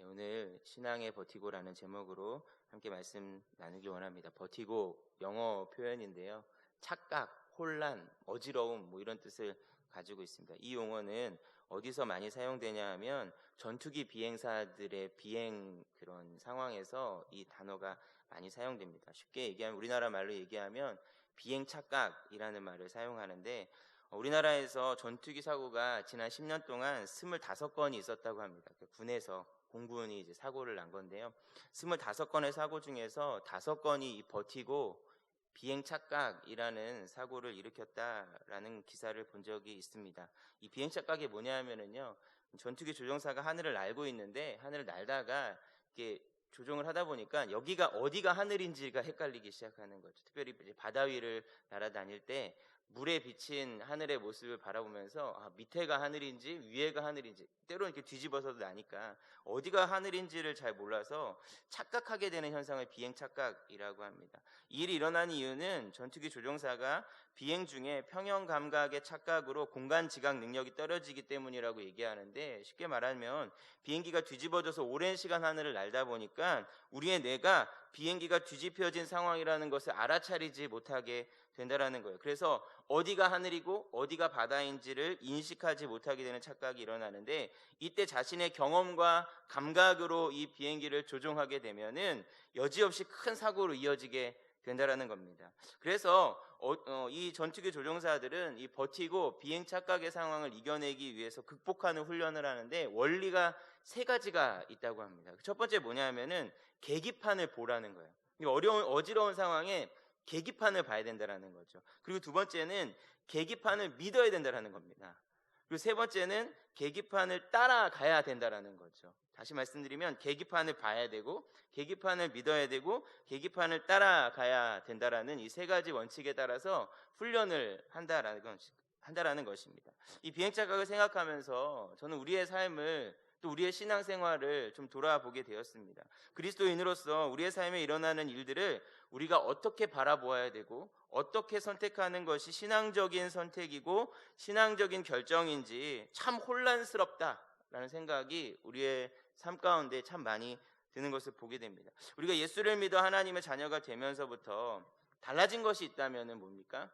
오늘 신앙의 버티고라는 제목으로 함께 말씀 나누기 원합니다. 버티고 영어 표현인데요. 착각, 혼란, 어지러움 이런 뜻을 가지고 있습니다. 이 용어는 어디서 많이 사용되냐 하면 전투기 비행사들의 비행 그런 상황에서 이 단어가 많이 사용됩니다. 쉽게 얘기하면 우리나라 말로 얘기하면 비행 착각이라는 말을 사용하는데 우리나라에서 전투기 사고가 지난 10년 동안 25건이 있었다고 합니다. 군에서 공군이 이제 사고를 난 건데요. 25건의 사고 중에서 5건이 이 버티고 비행 착각이라는 사고를 일으켰다라는 기사를 본 적이 있습니다. 이 비행 착각이 뭐냐면은요, 전투기 조종사가 하늘을 날고 있는데 하늘을 날다가 이렇게 조종을 하다 보니까 여기가 어디가 하늘인지가 헷갈리기 시작하는 거죠. 특별히 이제 바다 위를 날아다닐 때 물에 비친 하늘의 모습을 바라보면서 밑에가 하늘인지 위에가 하늘인지 때로는 이렇게 뒤집어서도 나니까 어디가 하늘인지를 잘 몰라서 착각하게 되는 현상을 비행 착각이라고 합니다. 이 일이 일어난 이유는 전투기 조종사가 비행 중에 평형 감각의 착각으로 공간 지각 능력이 떨어지기 때문이라고 얘기하는데, 쉽게 말하면 비행기가 뒤집어져서 오랜 시간 하늘을 날다 보니까 우리의 뇌가 비행기가 뒤집혀진 상황이라는 것을 알아차리지 못하게 된다라는 거예요. 그래서 어디가 하늘이고 어디가 바다인지를 인식하지 못하게 되는 착각이 일어나는데, 이때 자신의 경험과 감각으로 이 비행기를 조종하게 되면은 여지없이 큰 사고로 이어지게 된다라는 겁니다. 그래서 이 전투기 조종사들은 이 버티고 비행 착각의 상황을 이겨내기 위해서 극복하는 훈련을 하는데 원리가 3가지가 있다고 합니다. 첫 번째 뭐냐면은 계기판을 보라는 거예요. 어지러운 상황에 계기판을 봐야 된다라는 거죠. 그리고 두 번째는 계기판을 믿어야 된다라는 겁니다. 그리고 세 번째는 계기판을 따라가야 된다라는 거죠. 다시 말씀드리면 계기판을 봐야 되고 계기판을 믿어야 되고 계기판을 따라가야 된다라는 이 3가지 원칙에 따라서 훈련을 한다라는 것입니다. 이 비행 착각을 생각하면서 저는 우리의 삶을 또 우리의 신앙생활을 좀 돌아보게 되었습니다. 그리스도인으로서 우리의 삶에 일어나는 일들을 우리가 어떻게 바라보아야 되고 어떻게 선택하는 것이 신앙적인 선택이고 신앙적인 결정인지 참 혼란스럽다라는 생각이 우리의 삶 가운데 참 많이 드는 것을 보게 됩니다. 우리가 예수를 믿어 하나님의 자녀가 되면서부터 달라진 것이 있다면 뭡니까?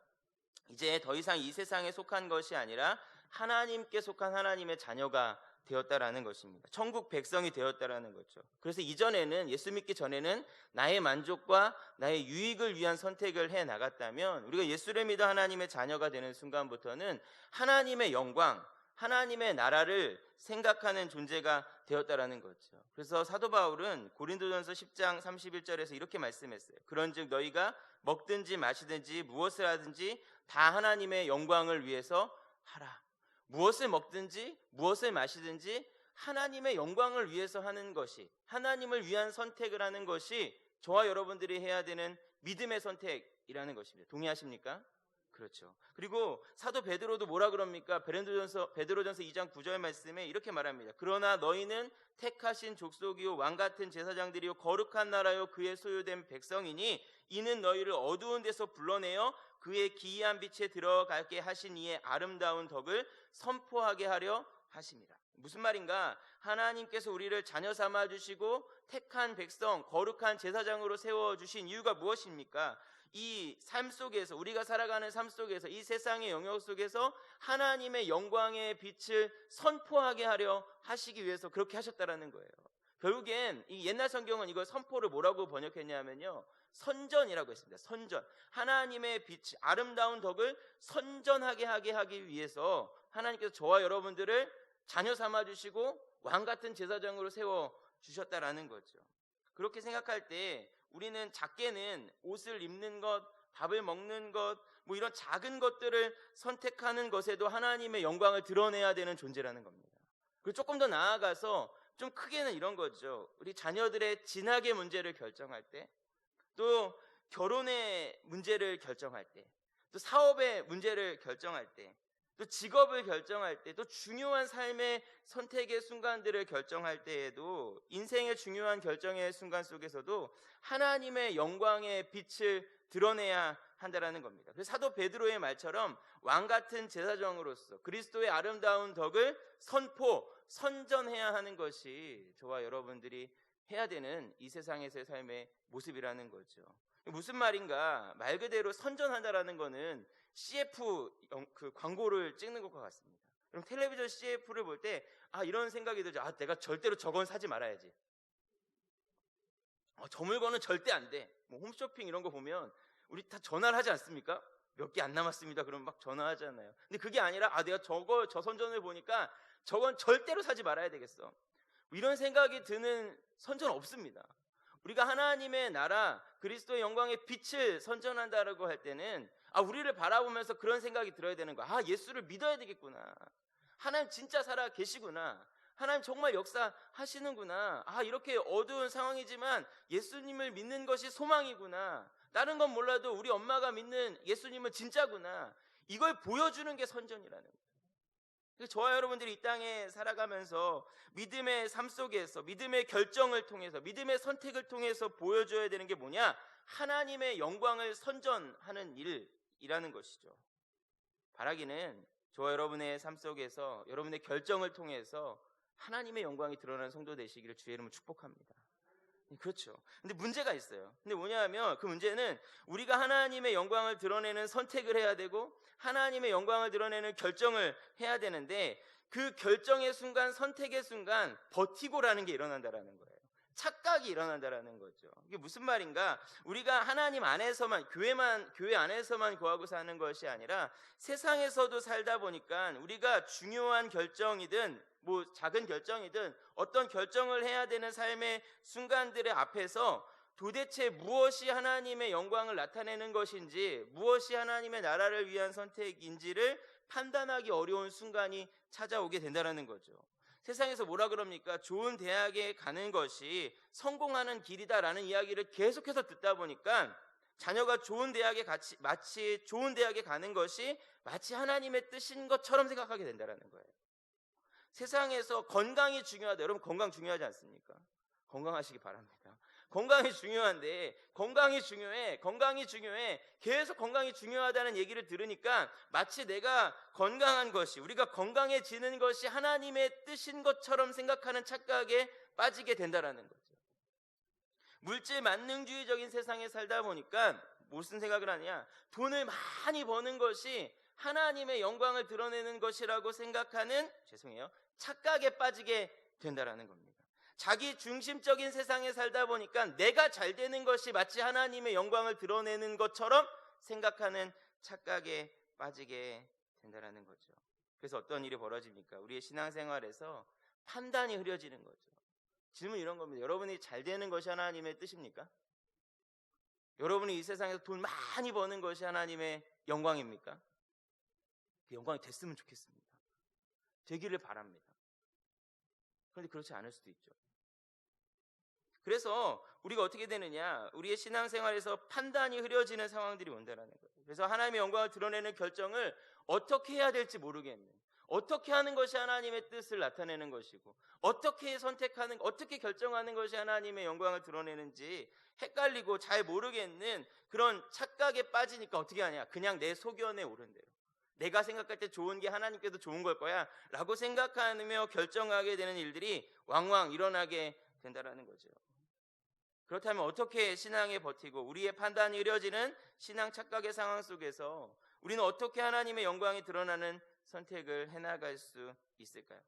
이제 더 이상 이 세상에 속한 것이 아니라 하나님께 속한 하나님의 자녀가 되었다라는 것입니다. 천국 백성이 되었다라는 거죠. 그래서 이전에는, 예수 믿기 전에는 나의 만족과 나의 유익을 위한 선택을 해 나갔다면, 우리가 예수를 믿어 하나님의 자녀가 되는 순간부터는 하나님의 영광, 하나님의 나라를 생각하는 존재가 되었다라는 거죠. 그래서 사도 바울은 고린도전서 10장 31절에서 이렇게 말씀했어요. 그런즉 너희가 먹든지 마시든지 무엇을 하든지 다 하나님의 영광을 위해서 하라. 무엇을 먹든지 무엇을 마시든지 하나님의 영광을 위해서 하는 것이, 하나님을 위한 선택을 하는 것이 저와 여러분들이 해야 되는 믿음의 선택이라는 것입니다. 동의하십니까? 그렇죠. 그리고 사도 베드로도 뭐라 그럽니까? 베드로전서 2장 9절 말씀에 이렇게 말합니다. 그러나 너희는 택하신 족속이요 왕같은 제사장들이요 거룩한 나라요 그의 소유된 백성이니 이는 너희를 어두운 데서 불러내어 그의 기이한 빛에 들어가게 하신 이의 아름다운 덕을 선포하게 하려 하심이라. 무슨 말인가? 하나님께서 우리를 자녀 삼아 주시고 택한 백성, 거룩한 제사장으로 세워주신 이유가 무엇입니까? 이 삶 속에서, 우리가 살아가는 삶 속에서, 이 세상의 영역 속에서 하나님의 영광의 빛을 선포하게 하려 하시기 위해서 그렇게 하셨다라는 거예요. 결국엔 이 옛날 성경은 이걸 선포를 뭐라고 번역했냐면요, 선전이라고 했습니다. 선전. 하나님의 빛, 아름다운 덕을 선전하게 하기 위해서 하나님께서 저와 여러분들을 자녀 삼아 주시고 왕 같은 제사장으로 세워 주셨다라는 거죠. 그렇게 생각할 때 우리는 작게는 옷을 입는 것, 밥을 먹는 것, 이런 작은 것들을 선택하는 것에도 하나님의 영광을 드러내야 되는 존재라는 겁니다. 그리고 조금 더 나아가서 좀 크게는 이런 거죠. 우리 자녀들의 진학의 문제를 결정할 때, 또 결혼의 문제를 결정할 때, 또 사업의 문제를 결정할 때, 또 직업을 결정할 때, 또 중요한 삶의 선택의 순간들을 결정할 때에도, 인생의 중요한 결정의 순간 속에서도 하나님의 영광의 빛을 드러내야 한다라는 겁니다. 그래서 사도 베드로의 말처럼 왕 같은 제사장으로서 그리스도의 아름다운 덕을 선전해야 하는 것이 저와 여러분들이 해야 되는 이 세상에서의 삶의 모습이라는 거죠. 무슨 말인가? 말 그대로 선전한다라는 거는 CF 그 광고를 찍는 것과 같습니다. 그럼 텔레비전 CF를 볼 때 이런 생각이 들죠. 내가 절대로 저건 사지 말아야지. 저 물건은 절대 안 돼. 뭐 홈쇼핑 이런 거 보면 우리 다 전화를 하지 않습니까? 몇 개 안 남았습니다. 그러면 막 전화하잖아요. 근데 그게 아니라 내가 저 선전을 보니까 저건 절대로 사지 말아야 되겠어. 이런 생각이 드는 선전 없습니다. 우리가 하나님의 나라 그리스도의 영광의 빛을 선전한다라고 할 때는 우리를 바라보면서 그런 생각이 들어야 되는 거야. 예수를 믿어야 되겠구나. 하나님 진짜 살아 계시구나. 하나님 정말 역사하시는구나. 이렇게 어두운 상황이지만 예수님을 믿는 것이 소망이구나. 다른 건 몰라도 우리 엄마가 믿는 예수님은 진짜구나. 이걸 보여주는 게 선전이라는 거예요. 저와 여러분들이 이 땅에 살아가면서 믿음의 삶 속에서 믿음의 결정을 통해서 믿음의 선택을 통해서 보여줘야 되는 게 뭐냐? 하나님의 영광을 선전하는 일이라는 것이죠. 바라기는 저와 여러분의 삶 속에서 여러분의 결정을 통해서 하나님의 영광이 드러나는 성도 되시기를 주의 이름으로 축복합니다. 그렇죠. 근데 문제가 있어요. 근데 뭐냐면 그 문제는 우리가 하나님의 영광을 드러내는 선택을 해야 되고 하나님의 영광을 드러내는 결정을 해야 되는데 그 결정의 순간, 선택의 순간 버티고라는 게 일어난다라는 거예요. 착각이 일어난다라는 거죠. 이게 무슨 말인가? 우리가 하나님 안에서만 교회 안에서만 거하고 사는 것이 아니라 세상에서도 살다 보니까 우리가 중요한 결정이든 뭐 작은 결정이든 어떤 결정을 해야 되는 삶의 순간들의 앞에서 도대체 무엇이 하나님의 영광을 나타내는 것인지 무엇이 하나님의 나라를 위한 선택인지를 판단하기 어려운 순간이 찾아오게 된다는 거죠. 세상에서 뭐라 그럽니까? 좋은 대학에 가는 것이 성공하는 길이다라는 이야기를 계속해서 듣다 보니까 자녀가 좋은 대학에 마치 좋은 대학에 가는 것이 마치 하나님의 뜻인 것처럼 생각하게 된다는 거예요. 세상에서 건강이 중요하다. 여러분 건강 중요하지 않습니까? 건강하시기 바랍니다. 건강이 중요한데 건강이 중요해 계속 건강이 중요하다는 얘기를 들으니까 마치 내가 건강한 것이 우리가 건강해지는 것이 하나님의 뜻인 것처럼 생각하는 착각에 빠지게 된다라는 거죠. 물질 만능주의적인 세상에 살다 보니까 무슨 생각을 하냐? 돈을 많이 버는 것이 하나님의 영광을 드러내는 것이라고 생각하는 착각에 빠지게 된다라는 겁니다. 자기 중심적인 세상에 살다 보니까 내가 잘 되는 것이 마치 하나님의 영광을 드러내는 것처럼 생각하는 착각에 빠지게 된다라는 거죠. 그래서 어떤 일이 벌어집니까? 우리의 신앙생활에서 판단이 흐려지는 거죠. 질문 이런 겁니다. 여러분이 잘 되는 것이 하나님의 뜻입니까? 여러분이 이 세상에서 돈 많이 버는 것이 하나님의 영광입니까? 그 영광이 됐으면 좋겠습니다. 되기를 바랍니다. 그런데 그렇지 않을 수도 있죠. 그래서 우리가 어떻게 되느냐? 우리의 신앙생활에서 판단이 흐려지는 상황들이 온다는 거예요. 그래서 하나님의 영광을 드러내는 결정을 어떻게 해야 될지 모르겠는, 어떻게 하는 것이 하나님의 뜻을 나타내는 것이고 어떻게 결정하는 것이 하나님의 영광을 드러내는지 헷갈리고 잘 모르겠는 그런 착각에 빠지니까 어떻게 하냐? 그냥 내 소견에 오른 대로 내가 생각할 때 좋은 게 하나님께도 좋은 걸 거야 라고 생각하며 결정하게 되는 일들이 왕왕 일어나게 된다는 거죠. 그렇다면 어떻게 신앙에 버티고 우리의 판단이 흐려지는 신앙 착각의 상황 속에서 우리는 어떻게 하나님의 영광이 드러나는 선택을 해나갈 수 있을까요?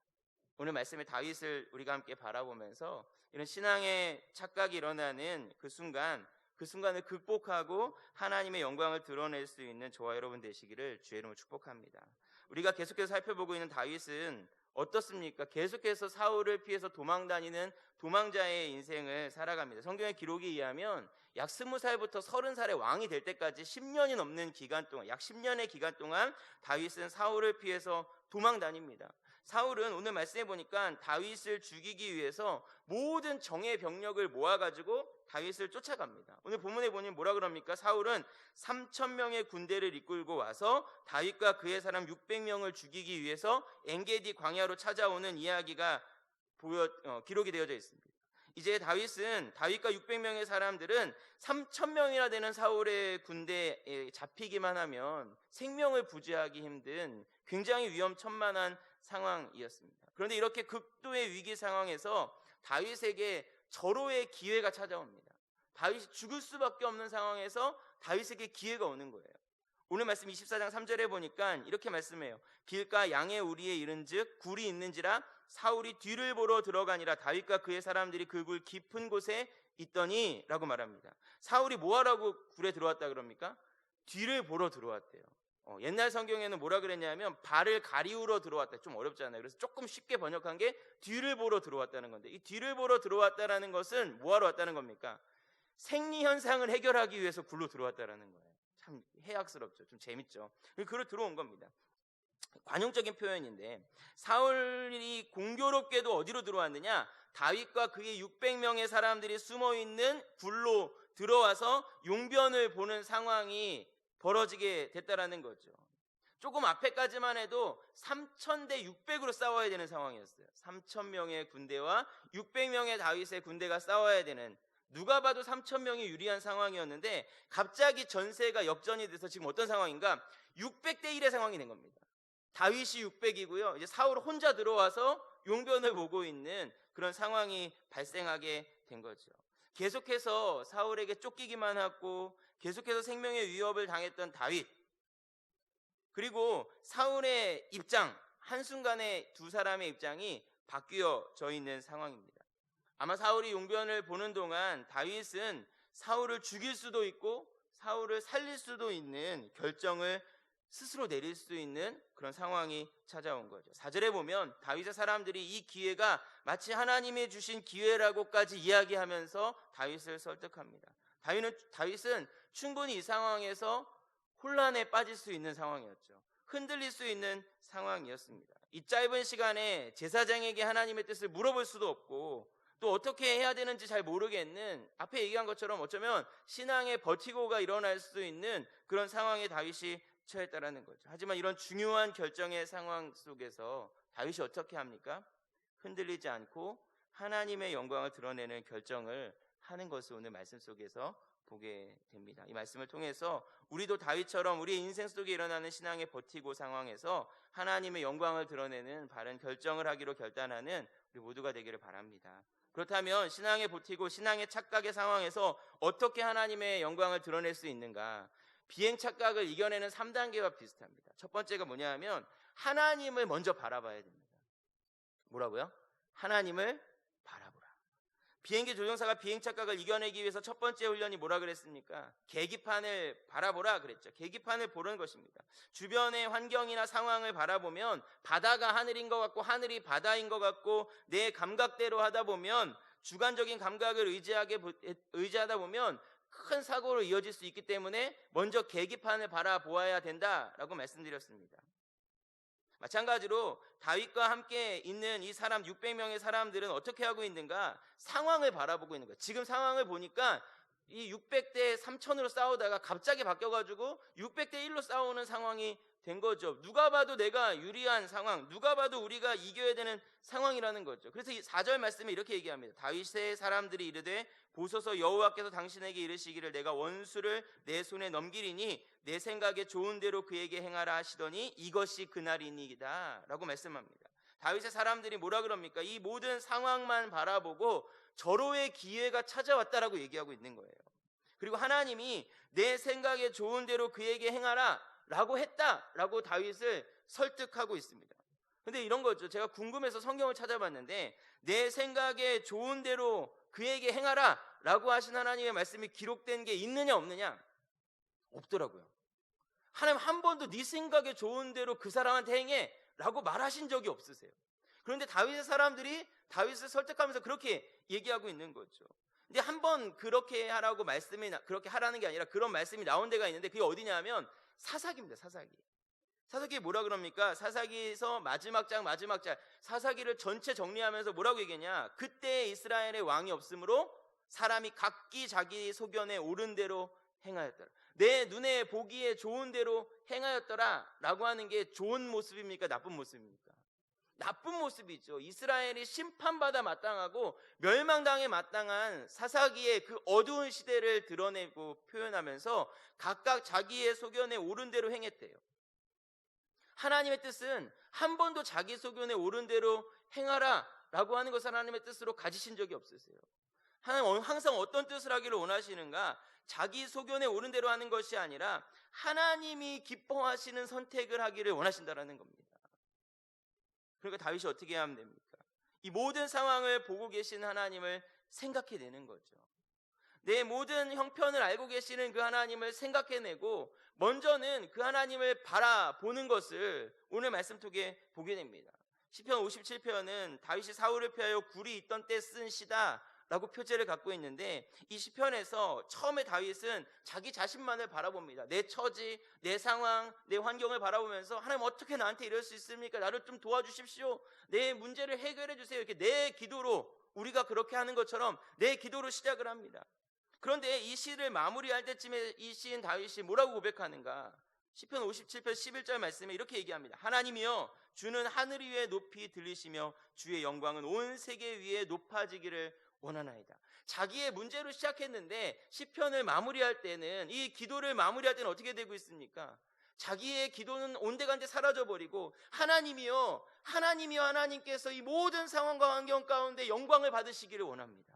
오늘 말씀의 다윗을 우리가 함께 바라보면서 이런 신앙의 착각이 일어나는 그 순간을 극복하고 하나님의 영광을 드러낼 수 있는 저와 여러분 되시기를 주의 이름으로 축복합니다. 우리가 계속해서 살펴보고 있는 다윗은 어떻습니까? 계속해서 사울을 피해서 도망다니는 도망자의 인생을 살아갑니다. 성경의 기록에 의하면 약 20살부터 30살의 왕이 될 때까지 10년이 넘는 기간 동안, 약 10년의 기간 동안 다윗은 사울을 피해서 도망다닙니다. 사울은 오늘 말씀해 보니까 다윗을 죽이기 위해서 모든 정예 병력을 모아가지고 다윗을 쫓아갑니다. 오늘 본문에 보면 뭐라 그럽니까? 사울은 3,000명의 군대를 이끌고 와서 다윗과 그의 사람 600명을 죽이기 위해서 엔게디 광야로 찾아오는 이야기가 기록이 되어져 있습니다. 이제 다윗과 600명의 사람들은 3,000명이나 되는 사울의 군대에 잡히기만 하면 생명을 부지하기 힘든 굉장히 위험천만한 상황이었습니다. 그런데 이렇게 극도의 위기 상황에서 다윗에게 절호의 기회가 찾아옵니다. 다윗이 죽을 수밖에 없는 상황에서 다윗에게 기회가 오는 거예요. 오늘 말씀 24장 3절에 보니까 이렇게 말씀해요. 길가 양의 우리에 이른즉 굴이 있는지라 사울이 뒤를 보러 들어가니라 다윗과 그의 사람들이 그 굴 깊은 곳에 있더니 라고 말합니다. 사울이 뭐하라고 굴에 들어왔다 그럽니까? 뒤를 보러 들어왔대요. 옛날 성경에는 뭐라 그랬냐면 발을 가리우러 들어왔다. 좀 어렵잖아요. 그래서 조금 쉽게 번역한 게 뒤를 보러 들어왔다는 건데, 이 뒤를 보러 들어왔다라는 것은 뭐하러 왔다는 겁니까? 생리 현상을 해결하기 위해서 굴로 들어왔다라는 거예요. 참 해악스럽죠. 좀 재밌죠. 그로 들어온 겁니다. 관용적인 표현인데, 사울이 공교롭게도 어디로 들어왔느냐? 다윗과 그의 600명의 사람들이 숨어있는 굴로 들어와서 용변을 보는 상황이 벌어지게 됐다라는 거죠. 조금 앞에까지만 해도 3,000대 600으로 싸워야 되는 상황이었어요. 3,000명의 군대와 600명의 다윗의 군대가 싸워야 되는, 누가 봐도 3,000명이 유리한 상황이었는데 갑자기 전세가 역전이 돼서 지금 어떤 상황인가? 600대 1의 상황이 된 겁니다. 다윗이 600이고요. 이제 사울 혼자 들어와서 용변을 보고 있는 그런 상황이 발생하게 된 거죠. 계속해서 사울에게 쫓기기만 하고 계속해서 생명의 위협을 당했던 다윗, 그리고 사울의 입장, 한순간에 두 사람의 입장이 바뀌어져 있는 상황입니다. 아마 사울이 용변을 보는 동안 다윗은 사울을 죽일 수도 있고 사울을 살릴 수도 있는 결정을 스스로 내릴 수 있는 그런 상황이 찾아온 거죠. 4절에 보면 다윗의 사람들이 이 기회가 마치 하나님이 주신 기회라고까지 이야기하면서 다윗을 설득합니다. 다윗은 충분히 이 상황에서 혼란에 빠질 수 있는 상황이었죠. 흔들릴 수 있는 상황이었습니다. 이 짧은 시간에 제사장에게 하나님의 뜻을 물어볼 수도 없고 또 어떻게 해야 되는지 잘 모르겠는, 앞에 얘기한 것처럼 어쩌면 신앙의 버티고가 일어날 수 있는 그런 상황에 다윗이 처했다라는 거죠. 하지만 이런 중요한 결정의 상황 속에서 다윗이 어떻게 합니까? 흔들리지 않고 하나님의 영광을 드러내는 결정을 하는 것을 오늘 말씀 속에서 보게 됩니다. 이 말씀을 통해서 우리도 다윗처럼 우리의 인생 속에 일어나는 신앙의 버티고 상황에서 하나님의 영광을 드러내는 바른 결정을 하기로 결단하는 우리 모두가 되기를 바랍니다. 그렇다면 신앙의 버티고 신앙의 착각의 상황에서 어떻게 하나님의 영광을 드러낼 수 있는가? 비행 착각을 이겨내는 3단계와 비슷합니다. 첫 번째가 뭐냐 하면 하나님을 먼저 바라봐야 됩니다. 뭐라고요? 하나님을 바라보라. 비행기 조종사가 비행 착각을 이겨내기 위해서 첫 번째 훈련이 뭐라 그랬습니까? 계기판을 바라보라 그랬죠. 계기판을 보는 것입니다. 주변의 환경이나 상황을 바라보면 바다가 하늘인 것 같고 하늘이 바다인 것 같고 내 감각대로 하다 보면, 주관적인 감각을 의지하다 보면 큰 사고로 이어질 수 있기 때문에 먼저 계기판을 바라보아야 된다라고 말씀드렸습니다. 마찬가지로 다윗과 함께 있는 이 사람 600명의 사람들은 어떻게 하고 있는가? 상황을 바라보고 있는 거예요. 지금 상황을 보니까 이 600대 3,000으로 싸우다가 갑자기 바뀌어가지고 600대 1로 싸우는 상황이 된 거죠. 누가 봐도 내가 유리한 상황, 누가 봐도 우리가 이겨야 되는 상황이라는 거죠. 그래서 이 4절 말씀에 이렇게 얘기합니다. 다윗의 사람들이 이르되 보소서 여호와께서 당신에게 이르시기를 내가 원수를 내 손에 넘기리니 내 생각에 좋은 대로 그에게 행하라 하시더니 이것이 그날이니이다 라고 말씀합니다. 다윗의 사람들이 뭐라 그럽니까? 이 모든 상황만 바라보고 절호의 기회가 찾아왔다라고 얘기하고 있는 거예요. 그리고 하나님이 내 생각에 좋은 대로 그에게 행하라 라고 했다라고 다윗을 설득하고 있습니다. 근데 이런 거죠. 제가 궁금해서 성경을 찾아봤는데 내 생각에 좋은 대로 그에게 행하라 라고 하신 하나님의 말씀이 기록된 게 있느냐 없느냐? 없더라고요. 하나님 한 번도 네 생각에 좋은 대로 그 사람한테 행해 라고 말하신 적이 없으세요. 그런데 다윗의 사람들이 다윗을 설득하면서 그렇게 얘기하고 있는 거죠. 근데 한 번 그렇게 하라고 그렇게 하라는 게 아니라 그런 말씀이 나온 데가 있는데 그게 어디냐 하면 사사기입니다. 사사기 뭐라 그럽니까? 사사기에서 마지막 장 사사기를 전체 정리하면서 뭐라고 얘기했냐? 그때 이스라엘의 왕이 없으므로 사람이 각기 자기 소견에 옳은 대로 행하였더라. 내 눈에 보기에 좋은 대로 행하였더라 라고 하는 게 좋은 모습입니까? 나쁜 모습입니까? 나쁜 모습이죠. 이스라엘이 심판받아 마땅하고 멸망당에 마땅한 사사기의 그 어두운 시대를 드러내고 표현하면서 각각 자기의 소견에 옳은 대로 행했대요. 하나님의 뜻은 한 번도 자기 소견에 옳은 대로 행하라 라고 하는 것을 하나님의 뜻으로 가지신 적이 없으세요. 하나님 항상 어떤 뜻을 하기를 원하시는가? 자기 소견에 옳은 대로 하는 것이 아니라 하나님이 기뻐하시는 선택을 하기를 원하신다라는 겁니다. 그러니까 다윗이 어떻게 하면 됩니까? 이 모든 상황을 보고 계신 하나님을 생각해내는 거죠. 내 모든 형편을 알고 계시는 그 하나님을 생각해내고 먼저는 그 하나님을 바라보는 것을 오늘 말씀 통해 보게 됩니다. 시편 57편은 다윗이 사울을 피하여 굴이 있던 때 쓴 시다 라고 표제를 갖고 있는데, 이 시편에서 처음에 다윗은 자기 자신만을 바라봅니다. 내 처지, 내 상황, 내 환경을 바라보면서 하나님 어떻게 나한테 이럴 수 있습니까? 나를 좀 도와주십시오. 내 문제를 해결해 주세요. 이렇게 내 기도로, 우리가 그렇게 하는 것처럼 내 기도로 시작을 합니다. 그런데 이 시를 마무리할 때쯤에 이 시인 다윗이 뭐라고 고백하는가? 시편 57편 11절 말씀에 이렇게 얘기합니다. 하나님이여, 주는 하늘 위에 높이 들리시며 주의 영광은 온 세계 위에 높아지기를 원하나이다. 자기의 문제로 시작했는데 시편을 마무리할 때는, 이 기도를 마무리할 때는 어떻게 되고 있습니까? 자기의 기도는 온데간데 사라져버리고 하나님이여, 하나님이여, 하나님께서 이 모든 상황과 환경 가운데 영광을 받으시기를 원합니다.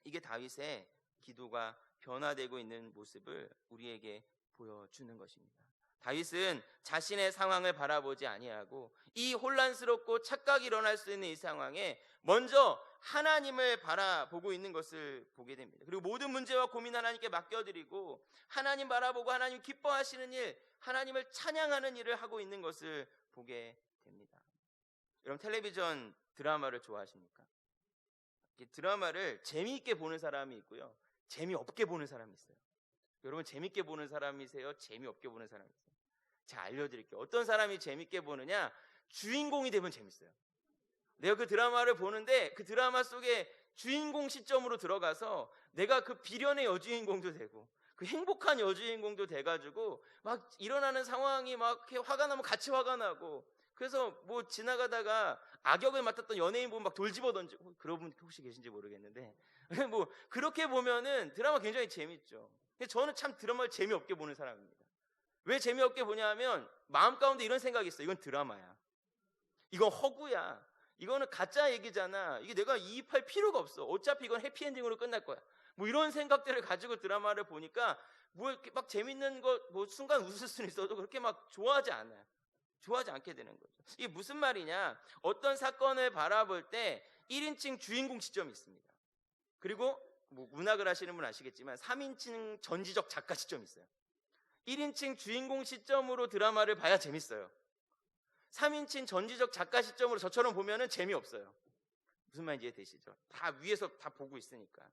이게 다윗의 기도가 변화되고 있는 모습을 우리에게 보여주는 것입니다. 다윗은 자신의 상황을 바라보지 아니하고 이 혼란스럽고 착각이 일어날 수 있는 이 상황에 먼저 하나님을 바라보고 있는 것을 보게 됩니다. 그리고 모든 문제와 고민 하나님께 맡겨드리고 하나님 바라보고 하나님 기뻐하시는 일, 하나님을 찬양하는 일을 하고 있는 것을 보게 됩니다. 여러분, 텔레비전 드라마를 좋아하십니까? 드라마를 재미있게 보는 사람이 있고요, 재미없게 보는 사람이 있어요. 여러분, 재미있게 보는 사람이세요? 재미없게 보는 사람이세요? 제가 알려드릴게요. 어떤 사람이 재미있게 보느냐? 주인공이 되면 재밌어요. 내가 그 드라마를 보는데 그 드라마 속에 주인공 시점으로 들어가서 내가 그 비련의 여주인공도 되고 그 행복한 여주인공도 돼가지고 막 일어나는 상황이 막 이렇게 화가 나면 같이 화가 나고, 그래서 뭐 지나가다가 악역을 맡았던 연예인 보면 막 돌 집어 던지고, 그런 분 혹시 계신지 모르겠는데 뭐 그렇게 보면은 드라마 굉장히 재밌죠. 근데 저는 참 드라마를 재미없게 보는 사람입니다. 왜 재미없게 보냐 하면 마음 가운데 이런 생각이 있어요. 이건 드라마야, 이건 허구야, 이거는 가짜 얘기잖아, 이게 내가 이입할 필요가 없어, 어차피 이건 해피엔딩으로 끝날 거야, 뭐 이런 생각들을 가지고 드라마를 보니까 뭐 이렇게 막 재밌는 거 뭐 순간 웃을 수는 있어도 그렇게 막 좋아하지 않아요. 좋아하지 않게 되는 거죠. 이게 무슨 말이냐? 어떤 사건을 바라볼 때 1인칭 주인공 시점이 있습니다. 그리고 뭐 문학을 하시는 분 아시겠지만 3인칭 전지적 작가 시점이 있어요. 1인칭 주인공 시점으로 드라마를 봐야 재밌어요. 3인칭 전지적 작가 시점으로 저처럼 보면은 재미없어요. 무슨 말인지 이해되시죠? 다 위에서 다 보고 있으니까.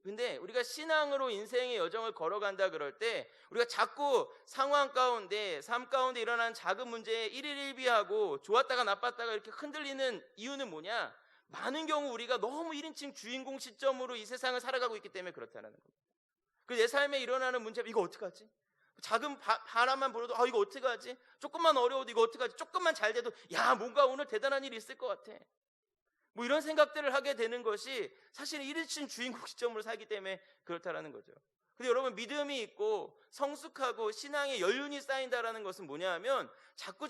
근데 우리가 신앙으로 인생의 여정을 걸어간다 그럴 때 우리가 자꾸 상황 가운데, 삶 가운데 일어나는 작은 문제에 일일일비하고 좋았다가 나빴다가 이렇게 흔들리는 이유는 뭐냐? 많은 경우 우리가 너무 1인칭 주인공 시점으로 이 세상을 살아가고 있기 때문에 그렇다는 겁니다. 그 내 삶에 일어나는 문제, 이거 어떡하지? 작은 바람만 불어도 이거 어떡하지? 조금만 어려워도 이거 어떡하지? 조금만 잘 돼도 야, 뭔가 오늘 대단한 일이 있을 것 같아, 뭐 이런 생각들을 하게 되는 것이 사실 1인칭 주인공 시점으로 살기 때문에 그렇다라는 거죠. 근데 여러분, 믿음이 있고 성숙하고 신앙의 연륜이 쌓인다라는 것은 뭐냐 하면 자꾸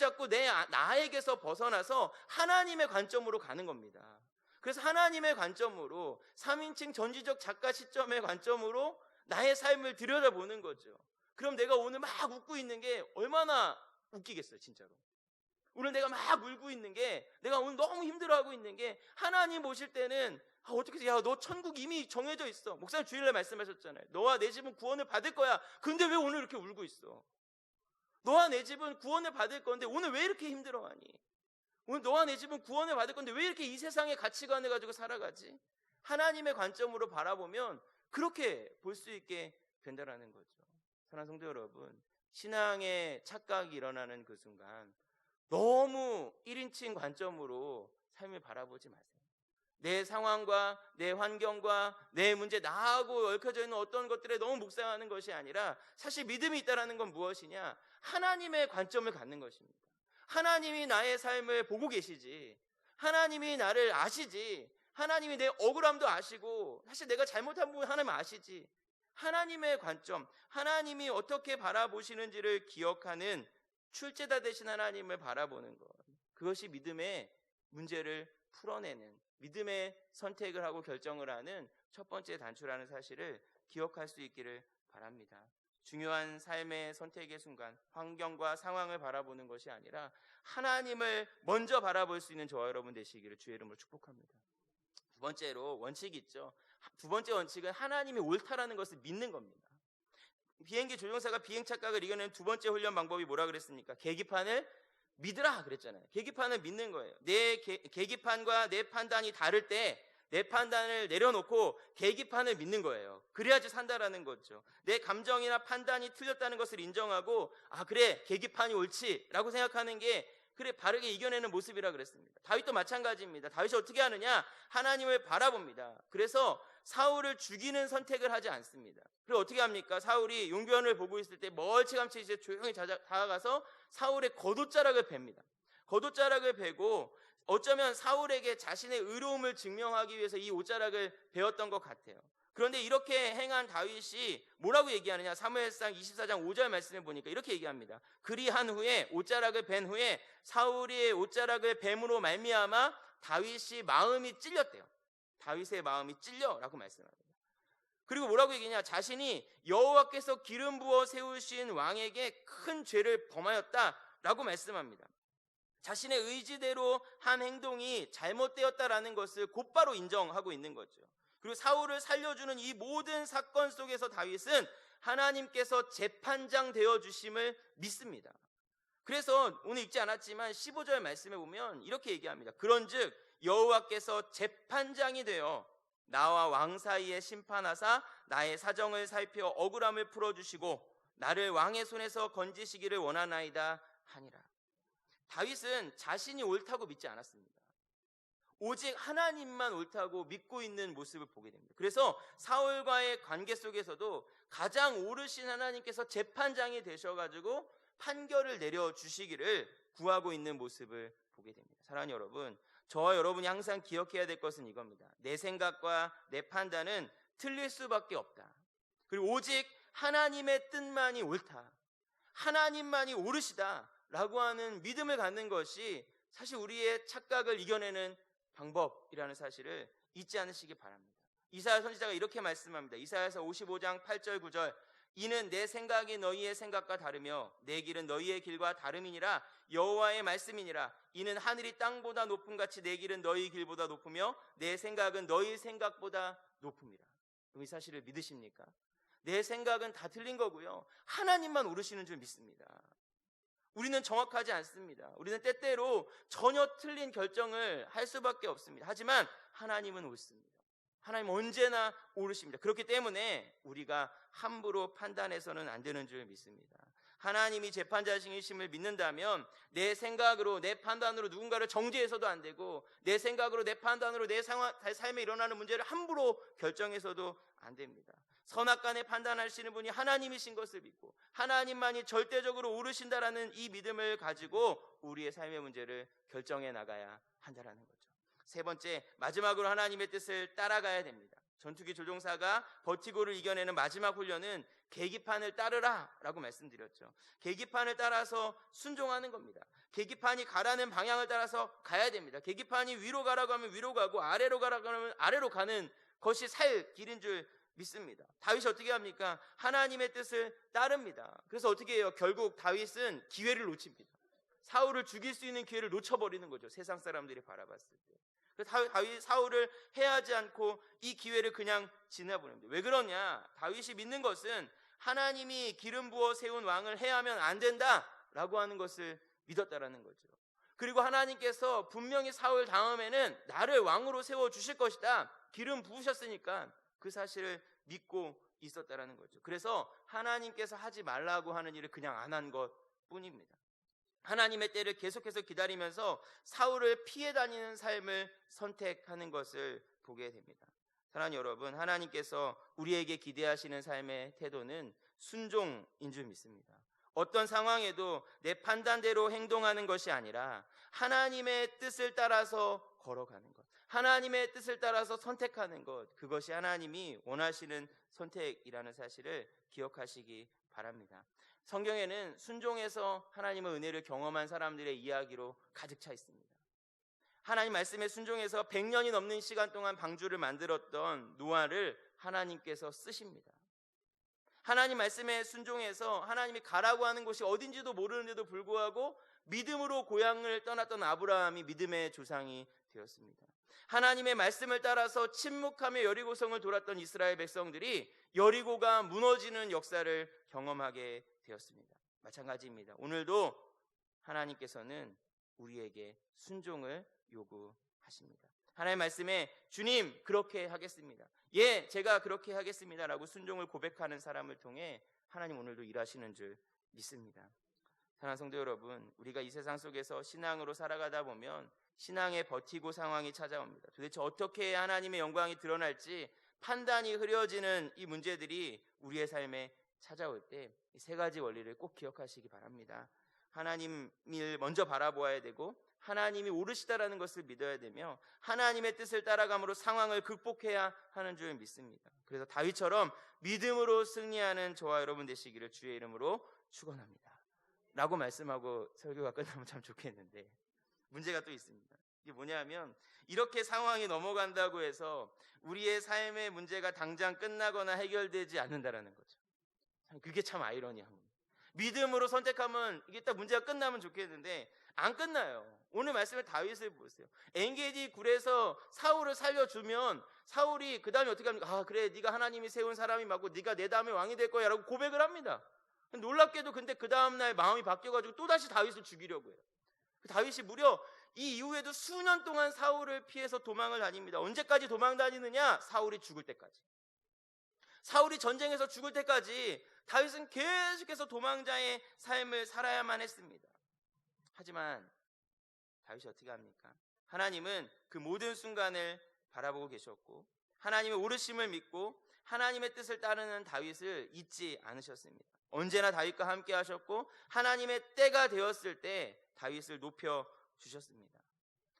나에게서 벗어나서 하나님의 관점으로 가는 겁니다. 그래서 하나님의 관점으로, 3인칭 전지적 작가 시점의 관점으로 나의 삶을 들여다보는 거죠. 그럼 내가 오늘 막 웃고 있는 게 얼마나 웃기겠어요, 진짜로. 오늘 내가 막 울고 있는 게, 내가 오늘 너무 힘들어하고 있는 게, 하나님 오실 때는 어떻게 해서, 야, 너 천국 이미 정해져 있어. 목사님 주일날 말씀하셨잖아요. 너와 내 집은 구원을 받을 거야. 근데 왜 오늘 이렇게 울고 있어? 너와 내 집은 구원을 받을 건데 오늘 왜 이렇게 힘들어하니? 오늘 너와 내 집은 구원을 받을 건데 왜 이렇게 이 세상의 가치관을 가지고 살아가지? 하나님의 관점으로 바라보면 그렇게 볼 수 있게 된다라는 거죠. 사랑하는 성도 여러분, 신앙의 착각이 일어나는 그 순간 너무 1인칭 관점으로 삶을 바라보지 마세요. 내 상황과 내 환경과 내 문제, 나하고 얽혀져 있는 어떤 것들에 너무 묵상하는 것이 아니라 사실 믿음이 있다는 건 무엇이냐? 하나님의 관점을 갖는 것입니다. 하나님이 나의 삶을 보고 계시지, 하나님이 나를 아시지, 하나님이 내 억울함도 아시고 사실 내가 잘못한 부분 하나님 아시지, 하나님의 관점, 하나님이 어떻게 바라보시는지를 기억하는 출제자 되신 하나님을 바라보는 것, 그것이 믿음의 문제를 풀어내는, 믿음의 선택을 하고 결정을 하는 첫 번째 단추라는 사실을 기억할 수 있기를 바랍니다. 중요한 삶의 선택의 순간 환경과 상황을 바라보는 것이 아니라 하나님을 먼저 바라볼 수 있는 저와 여러분 되시기를 주의 이름으로 축복합니다. 두 번째로 원칙이 있죠. 두 번째 원칙은 하나님이 옳다라는 것을 믿는 겁니다. 비행기 조종사가 비행 착각을 이겨내는 두 번째 훈련 방법이 뭐라 그랬습니까? 계기판을 믿으라 그랬잖아요. 계기판을 믿는 거예요. 내 계기판과 내 판단이 다를 때 내 판단을 내려놓고 계기판을 믿는 거예요. 그래야지 산다라는 거죠. 내 감정이나 판단이 틀렸다는 것을 인정하고, 아 그래 계기판이 옳지라고 생각하는 게 그래 바르게 이겨내는 모습이라 그랬습니다. 다윗도 마찬가지입니다. 다윗이 어떻게 하느냐? 하나님을 바라봅니다. 그래서 사울을 죽이는 선택을 하지 않습니다. 그리고 어떻게 합니까? 사울이 용변을 보고 있을 때 멀찌감치 이제 조용히 다가가서 사울의 겉옷자락을 뱁니다. 겉옷자락을 베고 어쩌면 사울에게 자신의 의로움을 증명하기 위해서 이 옷자락을 베었던 것 같아요. 그런데 이렇게 행한 다윗이 뭐라고 얘기하느냐? 사무엘상 24장 5절 말씀을 보니까 이렇게 얘기합니다. 그리한 후에 옷자락을 벤 후에 사울이 옷자락을 뱀으로 말미암아 다윗이 마음이 찔렸대요. 다윗의 마음이 찔려라고 말씀합니다. 그리고 뭐라고 얘기냐? 자신이 여호와께서 기름 부어 세우신 왕에게 큰 죄를 범하였다라고 말씀합니다. 자신의 의지대로 한 행동이 잘못되었다라는 것을 곧바로 인정하고 있는 거죠. 그리고 사울을 살려주는 이 모든 사건 속에서 다윗은 하나님께서 재판장 되어주심을 믿습니다. 그래서 오늘 읽지 않았지만 15절 말씀에 보면 이렇게 얘기합니다. 그런즉 여호와께서 재판장이 되어 나와 왕 사이에 심판하사 나의 사정을 살펴 억울함을 풀어주시고 나를 왕의 손에서 건지시기를 원하나이다 하니라. 다윗은 자신이 옳다고 믿지 않았습니다. 오직 하나님만 옳다고 믿고 있는 모습을 보게 됩니다. 그래서 사울과의 관계 속에서도 가장 오르신 하나님께서 재판장이 되셔가지고 판결을 내려주시기를 구하고 있는 모습을 보게 됩니다. 사랑하는 여러분, 저와 여러분이 항상 기억해야 될 것은 이겁니다. 내 생각과 내 판단은 틀릴 수밖에 없다. 그리고 오직 하나님의 뜻만이 옳다, 하나님만이 오르시다 라고 하는 믿음을 갖는 것이 사실 우리의 착각을 이겨내는 방법이라는 사실을 잊지 않으시기 바랍니다. 이사야 선지자가 이렇게 말씀합니다. 이사야서 55장 8절 9절 이는 내 생각이 너희의 생각과 다르며 내 길은 너희의 길과 다름이니라. 여호와의 말씀이니라. 이는 하늘이 땅보다 높음같이 내 길은 너희 길보다 높으며 내 생각은 너희 생각보다 높음이라. 그럼 이 사실을 믿으십니까? 내 생각은 다 틀린 거고요, 하나님만 오르시는 줄 믿습니다. 우리는 정확하지 않습니다. 우리는 때때로 전혀 틀린 결정을 할 수밖에 없습니다. 하지만 하나님은 옳습니다. 하나님 언제나 오르십니다. 그렇기 때문에 우리가 함부로 판단해서는 안 되는 줄 믿습니다. 하나님이 재판자이심을 믿는다면 내 생각으로 내 판단으로 누군가를 정죄해서도 안 되고 내 생각으로 내 판단으로 내 삶에 일어나는 문제를 함부로 결정해서도 안 됩니다. 선악간에 판단하시는 분이 하나님이신 것을 믿고 하나님만이 절대적으로 오르신다라는 이 믿음을 가지고 우리의 삶의 문제를 결정해 나가야 한다라는 거죠. 세 번째, 마지막으로 하나님의 뜻을 따라가야 됩니다. 전투기 조종사가 버티고를 이겨내는 마지막 훈련은 계기판을 따르라 라고 말씀드렸죠. 계기판을 따라서 순종하는 겁니다. 계기판이 가라는 방향을 따라서 가야 됩니다. 계기판이 위로 가라고 하면 위로 가고 아래로 가라고 하면 아래로 가는 것이 살 길인 줄 믿습니다. 다윗이 어떻게 합니까? 하나님의 뜻을 따릅니다. 그래서 어떻게 해요? 결국 다윗은 기회를 놓칩니다. 사울을 죽일 수 있는 기회를 놓쳐버리는 거죠. 세상 사람들이 바라봤을 때. 다윗이 사울을 해하지 않고 이 기회를 그냥 지나보냅니다. 왜 그러냐? 다윗이 믿는 것은 하나님이 기름 부어 세운 왕을 해하면 안 된다라고 하는 것을 믿었다라는 거죠. 그리고 하나님께서 분명히 사울 다음에는 나를 왕으로 세워주실 것이다, 기름 부으셨으니까 그 사실을 믿고 있었다라는 거죠. 그래서 하나님께서 하지 말라고 하는 일을 그냥 안 한 것뿐입니다. 하나님의 때를 계속해서 기다리면서 사울을 피해 다니는 삶을 선택하는 것을 보게 됩니다. 사랑하는 여러분, 하나님께서 우리에게 기대하시는 삶의 태도는 순종인 줄 믿습니다. 어떤 상황에도 내 판단대로 행동하는 것이 아니라 하나님의 뜻을 따라서 걸어가는 것, 하나님의 뜻을 따라서 선택하는 것, 그것이 하나님이 원하시는 선택이라는 사실을 기억하시기 바랍니다. 성경에는 순종해서 하나님의 은혜를 경험한 사람들의 이야기로 가득 차 있습니다. 하나님 말씀에 순종해서 100년이 넘는 시간 동안 방주를 만들었던 노아를 하나님께서 쓰십니다. 하나님 말씀에 순종해서 하나님이 가라고 하는 곳이 어딘지도 모르는데도 불구하고 믿음으로 고향을 떠났던 아브라함이 믿음의 조상이 되었습니다. 하나님의 말씀을 따라서 침묵하며 여리고성을 돌았던 이스라엘 백성들이 여리고가 무너지는 역사를 경험하게 되었습니다. 마찬가지입니다. 오늘도 하나님께서는 우리에게 순종을 요구하십니다. 하나님의 말씀에 주님 그렇게 하겠습니다, 예 제가 그렇게 하겠습니다 라고 순종을 고백하는 사람을 통해 하나님 오늘도 일하시는 줄 믿습니다. 사랑하는 성도 여러분, 우리가 이 세상 속에서 신앙으로 살아가다 보면 신앙의 버티고 상황이 찾아옵니다. 도대체 어떻게 해야 하나님의 영광이 드러날지 판단이 흐려지는 이 문제들이 우리의 삶에 찾아올 때 이 세 가지 원리를 꼭 기억하시기 바랍니다. 하나님을 먼저 바라보아야 되고 하나님이 옳으시다라는 것을 믿어야 되며 하나님의 뜻을 따라감으로 상황을 극복해야 하는 줄 믿습니다. 그래서 다윗처럼 믿음으로 승리하는 저와 여러분 되시기를 주의 이름으로 축원합니다 라고 말씀하고 설교가 끝나면 참 좋겠는데 문제가 또 있습니다. 이게 뭐냐면 이렇게 상황이 넘어간다고 해서 우리의 삶의 문제가 당장 끝나거나 해결되지 않는다라는 거죠. 그게 참 아이러니한 겁니다. 믿음으로 선택하면 이게 딱 문제가 끝나면 좋겠는데 안 끝나요. 오늘 말씀에 다윗을 보세요. 엔게디 굴에서 사울을 살려주면 사울이 그 다음에 어떻게 합니까? 아 그래 네가 하나님이 세운 사람이 맞고 네가 내 다음에 왕이 될 거야 라고 고백을 합니다. 놀랍게도 근데 그 다음날 마음이 바뀌어가지고 또다시 다윗을 죽이려고 해요. 다윗이 무려 이 이후에도 수년 동안 사울을 피해서 도망을 다닙니다. 언제까지 도망 다니느냐? 사울이 죽을 때까지. 사울이 전쟁에서 죽을 때까지 다윗은 계속해서 도망자의 삶을 살아야만 했습니다. 하지만 다윗이 어떻게 합니까? 하나님은 그 모든 순간을 바라보고 계셨고 하나님의 오르심을 믿고 하나님의 뜻을 따르는 다윗을 잊지 않으셨습니다. 언제나 다윗과 함께 하셨고 하나님의 때가 되었을 때 다윗을 높여주셨습니다.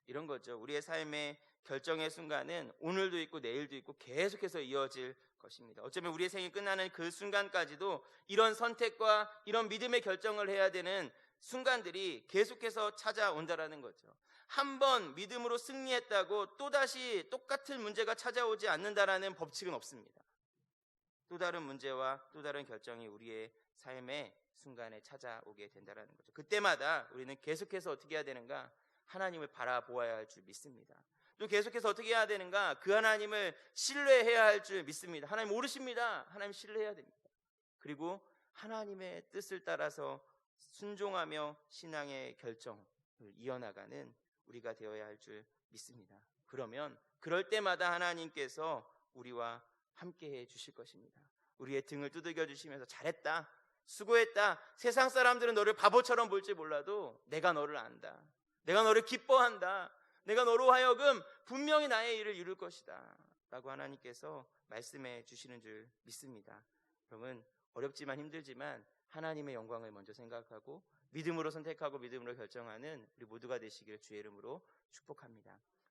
이런 거죠. 우리의 삶의 결정의 순간은 오늘도 있고 내일도 있고 계속해서 이어질 것입니다. 어쩌면 우리의 생이 끝나는 그 순간까지도 이런 선택과 이런 믿음의 결정을 해야 되는 순간들이 계속해서 찾아온다라는 거죠. 한 번 믿음으로 승리했다고 또다시 똑같은 문제가 찾아오지 않는다라는 법칙은 없습니다. 또 다른 문제와 또 다른 결정이 우리의 삶의 순간에 찾아오게 된다는 거죠. 그때마다 우리는 계속해서 어떻게 해야 되는가? 하나님을 바라보아야 할 줄 믿습니다. 또 계속해서 어떻게 해야 되는가? 그 하나님을 신뢰해야 할 줄 믿습니다. 하나님 모르십니다. 하나님 신뢰해야 됩니다. 그리고 하나님의 뜻을 따라서 순종하며 신앙의 결정을 이어나가는 우리가 되어야 할 줄 믿습니다. 그러면 그럴 때마다 하나님께서 우리와 함께해 주실 것입니다. 우리의 등을 두들겨 주시면서 잘했다, 수고했다, 세상 사람들은 너를 바보처럼 볼지 몰라도 내가 너를 안다, 내가 너를 기뻐한다, 내가 너로 하여금 분명히 나의 일을 이룰 것이다 라고 하나님께서 말씀해 주시는 줄 믿습니다. 여러분, 어렵지만 힘들지만 하나님의 영광을 먼저 생각하고 믿음으로 선택하고 믿음으로 결정하는 우리 모두가 되시기를 주의 이름으로 축복합니다.